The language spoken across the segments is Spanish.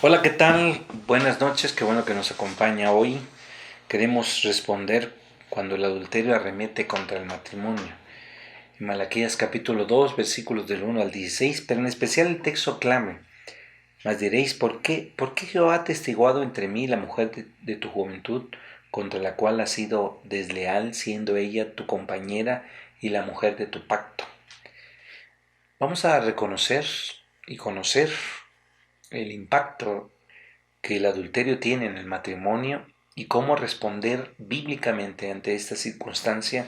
Hola, ¿qué tal? Buenas noches, qué bueno que nos acompaña hoy. Queremos responder cuando el adulterio arremete contra el matrimonio. En Malaquías capítulo 2, versículos del 1 al 16, pero en especial el texto clame. Mas diréis, ¿por qué Jehová ha testiguado entre mí la mujer de tu juventud, contra la cual has sido desleal, siendo ella tu compañera y la mujer de tu pacto? Vamos a reconocer y conocer el impacto que el adulterio tiene en el matrimonio y cómo responder bíblicamente ante esta circunstancia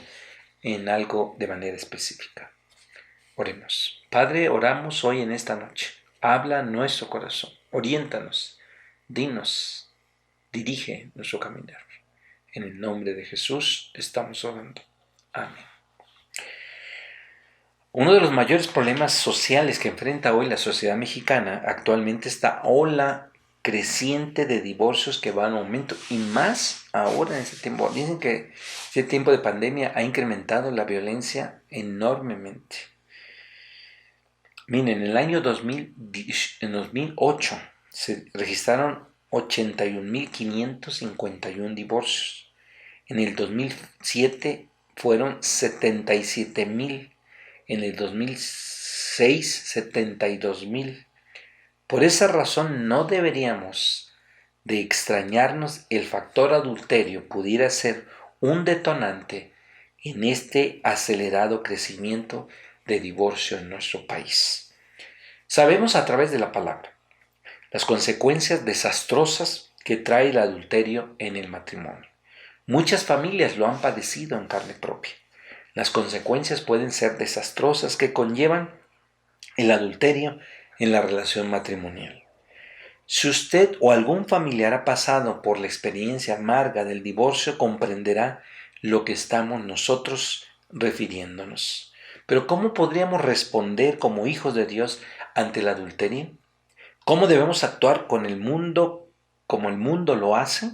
en algo de manera específica. Oremos. Padre, oramos hoy en esta noche. Habla nuestro corazón, oriéntanos, dinos, dirige nuestro caminar. En el nombre de Jesús estamos orando. Amén. Uno de los mayores problemas sociales que enfrenta hoy la sociedad mexicana actualmente es la ola creciente de divorcios que va en aumento y más ahora en este tiempo. Dicen que este tiempo de pandemia ha incrementado la violencia enormemente. Miren, en el año 2008 se registraron 81.551 divorcios. En el 2007 fueron 77.000. En el 2006, 72.000. Por esa razón no deberíamos de extrañarnos el factor adulterio pudiera ser un detonante en este acelerado crecimiento de divorcio en nuestro país. Sabemos a través de la palabra las consecuencias desastrosas que trae el adulterio en el matrimonio. Muchas familias lo han padecido en carne propia. Las consecuencias pueden ser desastrosas que conllevan el adulterio en la relación matrimonial. Si usted o algún familiar ha pasado por la experiencia amarga del divorcio, comprenderá lo que estamos nosotros refiriéndonos. Pero ¿cómo podríamos responder como hijos de Dios ante el adulterio? ¿Cómo debemos actuar con el mundo como el mundo lo hace?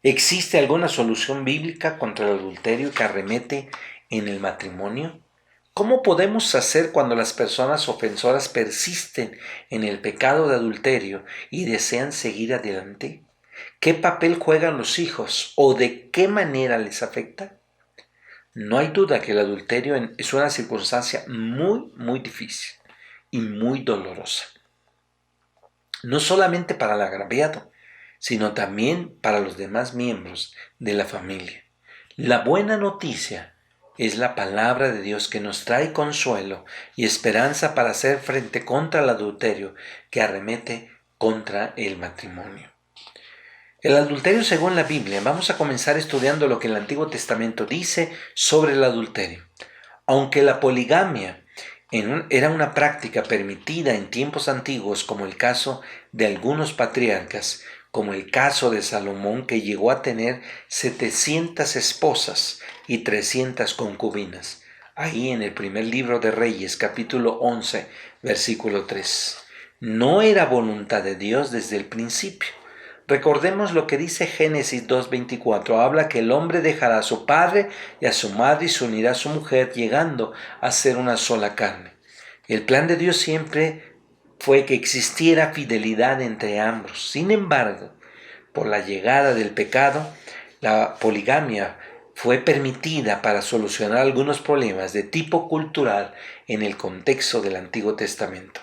¿Existe alguna solución bíblica contra el adulterio que arremete en el matrimonio? ¿Cómo podemos hacer cuando las personas ofensoras persisten en el pecado de adulterio y desean seguir adelante? ¿Qué papel juegan los hijos o de qué manera les afecta? No hay duda que el adulterio es una circunstancia muy difícil y muy dolorosa. No solamente para el agraviado, sino también para los demás miembros de la familia. La buena noticia es la palabra de Dios que nos trae consuelo y esperanza para hacer frente contra el adulterio que arremete contra el matrimonio. El adulterio según la Biblia. Vamos a comenzar estudiando lo que el Antiguo Testamento dice sobre el adulterio. Aunque la poligamia era una práctica permitida en tiempos antiguos, como el caso de algunos patriarcas, como el caso de Salomón, que llegó a tener 700 esposas y 300 concubinas. Ahí en el primer libro de Reyes, capítulo 11, versículo 3. No era voluntad de Dios desde el principio. Recordemos lo que dice Génesis 2:24. Habla que el hombre dejará a su padre y a su madre y se unirá a su mujer, llegando a ser una sola carne. El plan de Dios siempre fue que existiera fidelidad entre ambos. Sin embargo, por la llegada del pecado, la poligamia fue permitida para solucionar algunos problemas de tipo cultural en el contexto del Antiguo Testamento.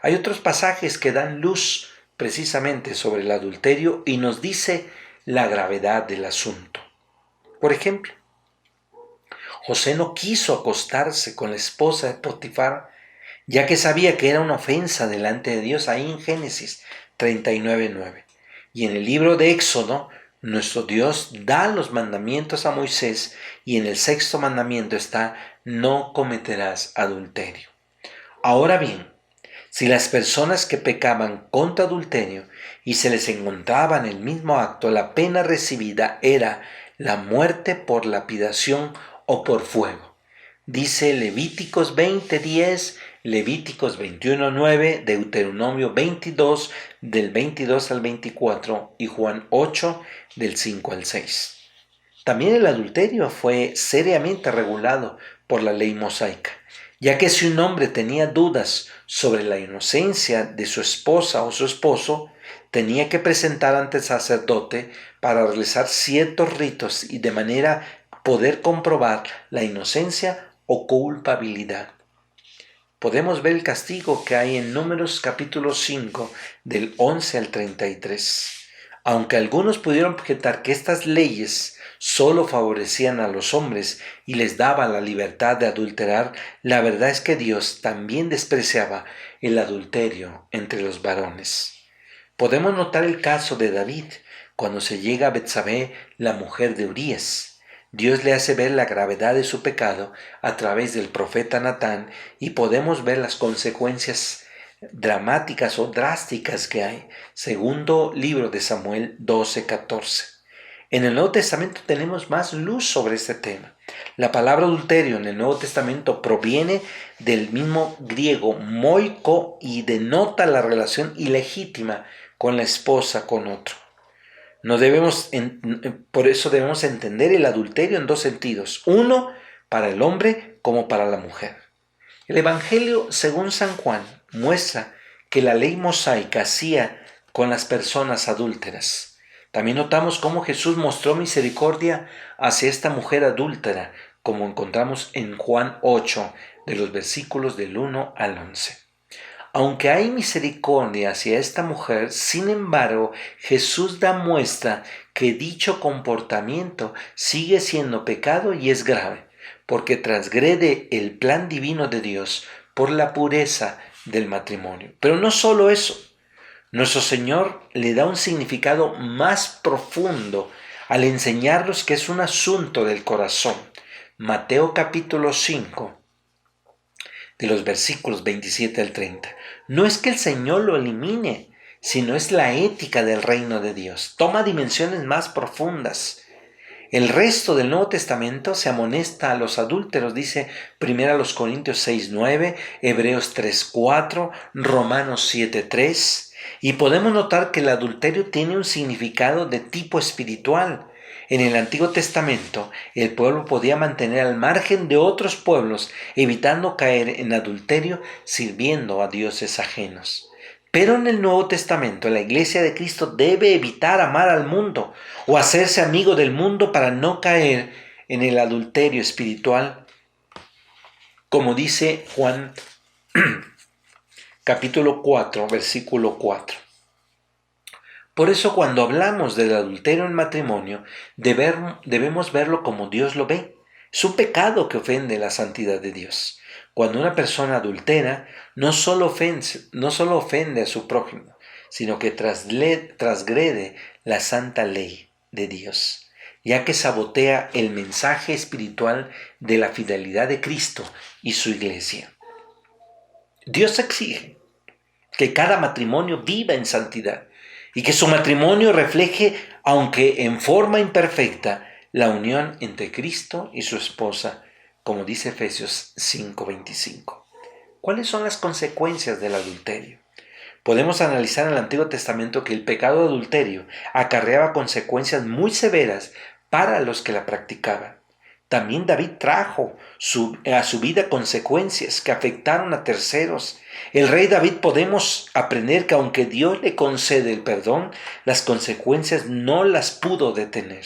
Hay otros pasajes que dan luz precisamente sobre el adulterio y nos dice la gravedad del asunto. Por ejemplo, José no quiso acostarse con la esposa de Potifar, ya que sabía que era una ofensa delante de Dios, ahí en Génesis 39:9. Y en el libro de Éxodo, nuestro Dios da los mandamientos a Moisés y en el sexto mandamiento está: no cometerás adulterio. Ahora bien, si las personas que pecaban contra adulterio y se les encontraba en el mismo acto, la pena recibida era la muerte por lapidación o por fuego. Dice Levíticos 20:10, Levíticos 21:9, Deuteronomio 22 del 22 al 24 y Juan 8 del 5 al 6. También el adulterio fue seriamente regulado por la ley mosaica, ya que si un hombre tenía dudas sobre la inocencia de su esposa o su esposo, tenía que presentar ante el sacerdote para realizar ciertos ritos y de manera poder comprobar la inocencia o culpabilidad. Podemos ver el castigo que hay en Números capítulo 5, del 11 al 33. Aunque algunos pudieron objetar que estas leyes solo favorecían a los hombres y les daban la libertad de adulterar, la verdad es que Dios también despreciaba el adulterio entre los varones. Podemos notar el caso de David, cuando se llega a Betsabé, la mujer de Urías. Dios le hace ver la gravedad de su pecado a través del profeta Natán y podemos ver las consecuencias dramáticas o drásticas que hay. Segundo libro de Samuel 12:14. En el Nuevo Testamento tenemos más luz sobre este tema. La palabra adulterio en el Nuevo Testamento proviene del mismo griego moiko y denota la relación ilegítima con la esposa con otro. Por eso debemos entender el adulterio en dos sentidos. Uno, para el hombre como para la mujer. El Evangelio, según San Juan, muestra que la ley mosaica hacía con las personas adúlteras. También notamos cómo Jesús mostró misericordia hacia esta mujer adúltera, como encontramos en Juan 8, de los versículos del 1 al 11. Aunque hay misericordia hacia esta mujer, sin embargo, Jesús da muestra que dicho comportamiento sigue siendo pecado y es grave, porque transgrede el plan divino de Dios por la pureza del matrimonio. Pero no solo eso, nuestro Señor le da un significado más profundo al enseñarnos que es un asunto del corazón. Mateo capítulo 5, de los versículos 27 al 30. No es que el Señor lo elimine, sino es la ética del reino de Dios. Toma dimensiones más profundas. El resto del Nuevo Testamento se amonesta a los adúlteros, dice 1 Corintios 6:9, Hebreos 3:4, Romanos 7:3. Y podemos notar que el adulterio tiene un significado de tipo espiritual. En el Antiguo Testamento, el pueblo podía mantener al margen de otros pueblos, evitando caer en adulterio, sirviendo a dioses ajenos. Pero en el Nuevo Testamento, la Iglesia de Cristo debe evitar amar al mundo o hacerse amigo del mundo para no caer en el adulterio espiritual, como dice Juan capítulo 4, versículo 4. Por eso cuando hablamos del adulterio en matrimonio, debemos verlo como Dios lo ve. Es un pecado que ofende la santidad de Dios. Cuando una persona adultera, no solo ofende a su prójimo, sino que transgrede la santa ley de Dios, ya que sabotea el mensaje espiritual de la fidelidad de Cristo y su iglesia. Dios exige que cada matrimonio viva en santidad y que su matrimonio refleje, aunque en forma imperfecta, la unión entre Cristo y su esposa, como dice Efesios 5:25. ¿Cuáles son las consecuencias del adulterio? Podemos analizar en el Antiguo Testamento que el pecado de adulterio acarreaba consecuencias muy severas para los que la practicaban. También David trajo a su vida consecuencias que afectaron a terceros. El rey David podemos aprender que aunque Dios le concede el perdón, las consecuencias no las pudo detener.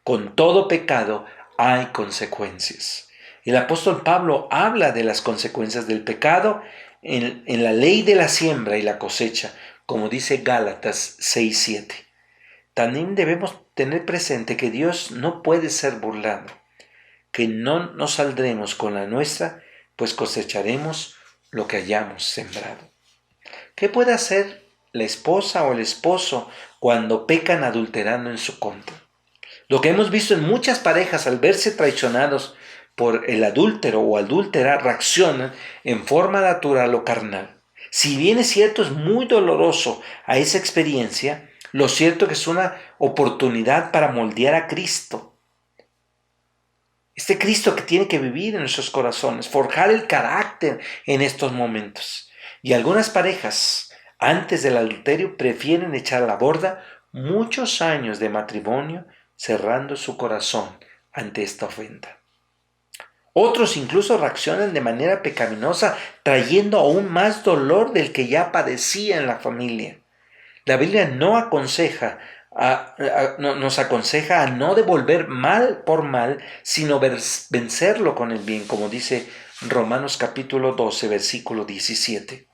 Con todo pecado hay consecuencias. El apóstol Pablo habla de las consecuencias del pecado en la ley de la siembra y la cosecha, como dice Gálatas 6:7. También debemos tener presente que Dios no puede ser burlado, que no nos saldremos con la nuestra, pues cosecharemos lo que hayamos sembrado. ¿Qué puede hacer la esposa o el esposo cuando pecan adulterando en su contra? Lo que hemos visto en muchas parejas al verse traicionados por el adúltero o adúltera reaccionan en forma natural o carnal. Si bien es cierto, es muy doloroso a esa experiencia, lo cierto es que es una oportunidad para moldear a Cristo. Este Cristo que tiene que vivir en nuestros corazones, forjar el carácter en estos momentos. Y algunas parejas, antes del adulterio, prefieren echar a la borda muchos años de matrimonio, cerrando su corazón ante esta ofensa. Otros incluso reaccionan de manera pecaminosa, trayendo aún más dolor del que ya padecía en la familia. La Biblia no aconseja nos aconseja a no devolver mal por mal, sino vencerlo con el bien, como dice Romanos capítulo 12, versículo 17.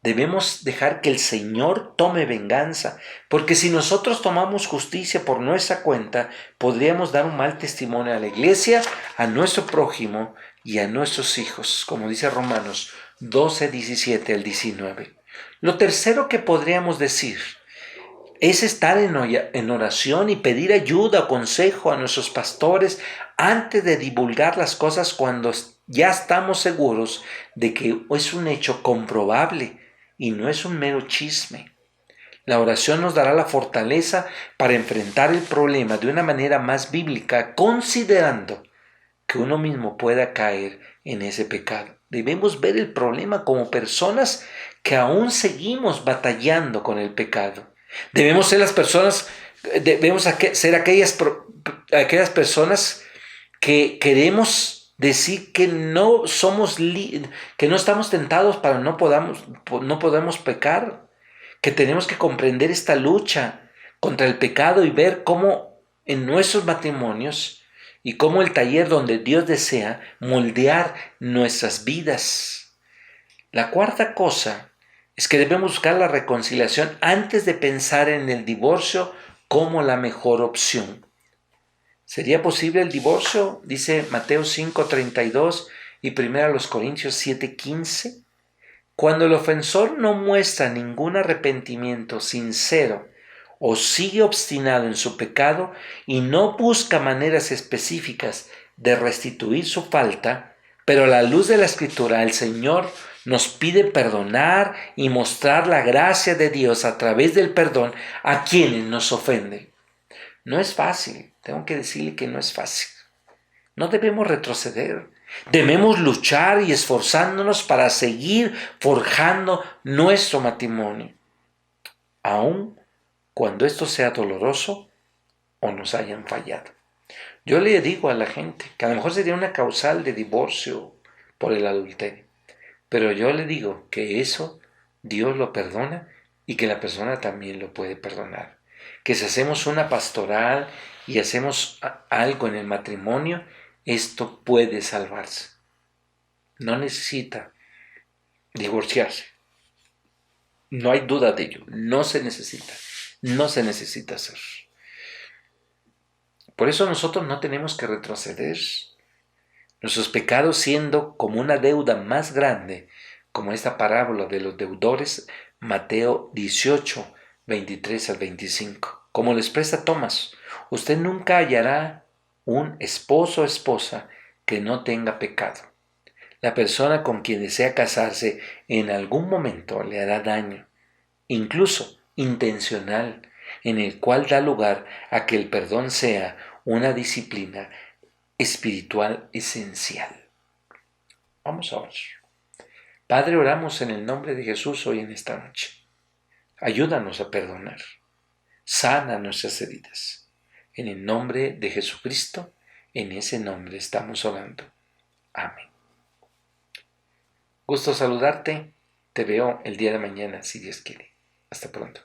Debemos dejar que el Señor tome venganza, porque si nosotros tomamos justicia por nuestra cuenta, podríamos dar un mal testimonio a la iglesia, a nuestro prójimo y a nuestros hijos, como dice Romanos 12, 17 al 19. Lo tercero que podríamos decir es estar en oración y pedir ayuda o consejo a nuestros pastores antes de divulgar las cosas cuando ya estamos seguros de que es un hecho comprobable y no es un mero chisme. La oración nos dará la fortaleza para enfrentar el problema de una manera más bíblica, considerando que uno mismo pueda caer en ese pecado. Debemos ver el problema como personas que aún seguimos batallando con el pecado. Debemos ser aquellas personas que queremos decir que no que no estamos tentados para no podamos pecar, que tenemos que comprender esta lucha contra el pecado y ver cómo en nuestros matrimonios y cómo el taller donde Dios desea moldear nuestras vidas. La cuarta cosa es que debemos buscar la reconciliación antes de pensar en el divorcio como la mejor opción. ¿Sería posible el divorcio? Dice Mateo 5:32 y 1 Corintios 7:15. Cuando el ofensor no muestra ningún arrepentimiento sincero o sigue obstinado en su pecado y no busca maneras específicas de restituir su falta, pero a la luz de la Escritura el Señor nos pide perdonar y mostrar la gracia de Dios a través del perdón a quienes nos ofenden. No es fácil, tengo que decirle que no es fácil. No debemos retroceder. Debemos luchar y esforzándonos para seguir forjando nuestro matrimonio, aun cuando esto sea doloroso o nos hayan fallado. Yo le digo a la gente que a lo mejor sería una causal de divorcio por el adulterio, pero yo le digo que eso Dios lo perdona y que la persona también lo puede perdonar. Que si hacemos una pastoral y hacemos algo en el matrimonio, esto puede salvarse. No necesita divorciarse. No hay duda de ello. No se necesita. No se necesita hacer. Por eso nosotros no tenemos que retroceder. Nuestros pecados siendo como una deuda más grande, como esta parábola de los deudores, Mateo 18, 23 al 25. Como lo expresa Tomás, usted nunca hallará un esposo o esposa que no tenga pecado. La persona con quien desea casarse en algún momento le hará daño, incluso intencional, en el cual da lugar a que el perdón sea una disciplina espiritual esencial. Vamos a orar. Padre, oramos en el nombre de Jesús hoy en esta noche. Ayúdanos a perdonar. Sana nuestras heridas. En el nombre de Jesucristo, en ese nombre estamos orando. Amén. Gusto saludarte. Te veo el día de mañana, si Dios quiere. Hasta pronto.